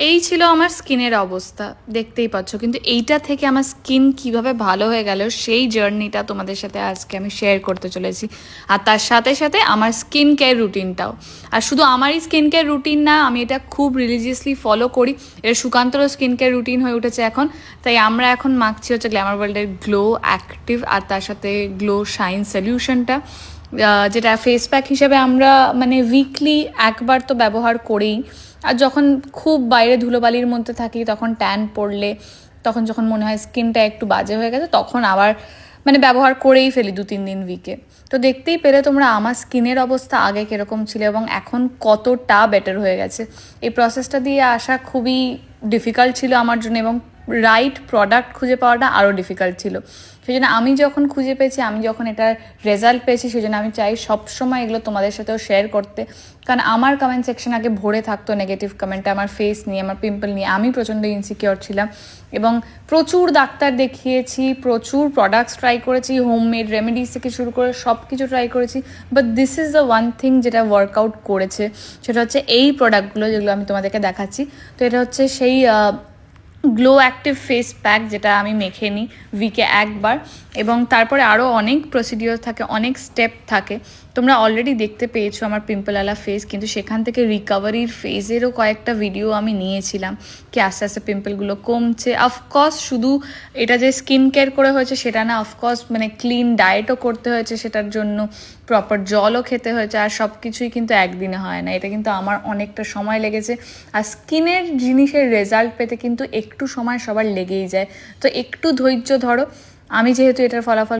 এই ছিল আমার স্কিনের অবস্থা, দেখতেই পাচ্ছ। কিন্তু এইটা থেকে আমার স্কিন কিভাবে ভালো হয়ে গেল সেই জার্নিটা তোমাদের সাথে আজকে আমি শেয়ার করতে চলেছি। আর তার সাথে সাথে আমার স্কিন কেয়ার রুটিনটাও। আর শুধু আমারই স্কিন কেয়ার রুটিন না, আমি এটা খুব রিলিজিয়াসলি ফলো করি। এর সুকান্তরও স্কিন কেয়ার রুটিন হয়ে উঠেছে এখন। তাই আমরা এখন মাখছি হচ্ছে গ্ল্যামার ওয়ার্ল্ডের গ্লো অ্যাক্টিভ, আর তার সাথে গ্লো শাইন সলিউশনটা, যেটা ফেস প্যাক হিসেবে আমরা মানে উইকলি একবার তো ব্যবহার করেই। আর যখন খুব বাইরে ধুলোবালির মধ্যে থাকি, তখন ট্যান পড়লে, তখন যখন মনে হয় স্কিনটা একটু বাজে হয়ে গেছে, তখন আবার মানে ব্যবহার করেই ফেলি 2-3 দিন উইকে। তো দেখতেই পেলে তোমরা আমার স্কিনের অবস্থা আগে কীরকম ছিল এবং এখন কতটা বেটার হয়ে গেছে। এই প্রসেসটা দিয়ে আসা খুবই ডিফিকাল্ট ছিল আমার জন্য, এবং রাইট প্রোডাক্ট খুঁজে পাওয়াটা আরও ডিফিকাল্ট ছিল। সেই জন্য আমি যখন খুঁজে পেয়েছি, আমি যখন এটার রেজাল্ট পেয়েছি, সেই জন্য আমি চাই সবসময় এগুলো তোমাদের সাথেও শেয়ার করতে। কারণ আমার কমেন্ট সেকশন আগে ভরে থাকতো নেগেটিভ কমেন্টে আমার ফেস নিয়ে, আমার পিম্পল নিয়ে। আমি প্রচণ্ড ইনসিকিওর ছিলাম এবং প্রচুর ডাক্তার দেখিয়েছি, প্রচুর প্রোডাক্টস ট্রাই করেছি, হোমমেড রেমেডিস থেকে শুরু করে সব কিছু ট্রাই করেছি। But this is the one thing যেটা ওয়ার্কআউট করেছে, সেটা হচ্ছে এই প্রোডাক্টগুলো যেগুলো আমি তোমাদেরকে দেখাচ্ছি। তো এটা হচ্ছে সেই গ্লো অ্যাক্টিভ ফেস প্যাক, যেটা আমি মেখে নিই উইকে একবার। এবং তারপরে আরও অনেক প্রসিডিওর থাকে, অনেক স্টেপ থাকে। তোমরা অলরেডি দেখতে পেয়েছো আমার পিম্পলওয়ালা ফেস, কিন্তু সেখান থেকে রিকভারির ফেজেরও কয়েকটা ভিডিও আমি নিয়েছিলাম, কি আস্তে আস্তে পিম্পলগুলো কমছে। অফকোর্স শুধু এটা যে স্কিন কেয়ার করে হয়েছে সেটা না, অফকোর্স মানে ক্লিন ডায়েটও করতে হয়েছে সেটার জন্য, প্রপার জলও খেতে হয়েছে। আর সব কিছুই কিন্তু একদিনে হয় না, এটা কিন্তু আমার অনেকটা সময় লেগেছে। আর স্কিনের জিনিসের রেজাল্ট পেতে কিন্তু একটু সময় সবার লেগেই যায়। তো একটু ধৈর্য ধরো। আমি যেহেতু এটার ফলাফল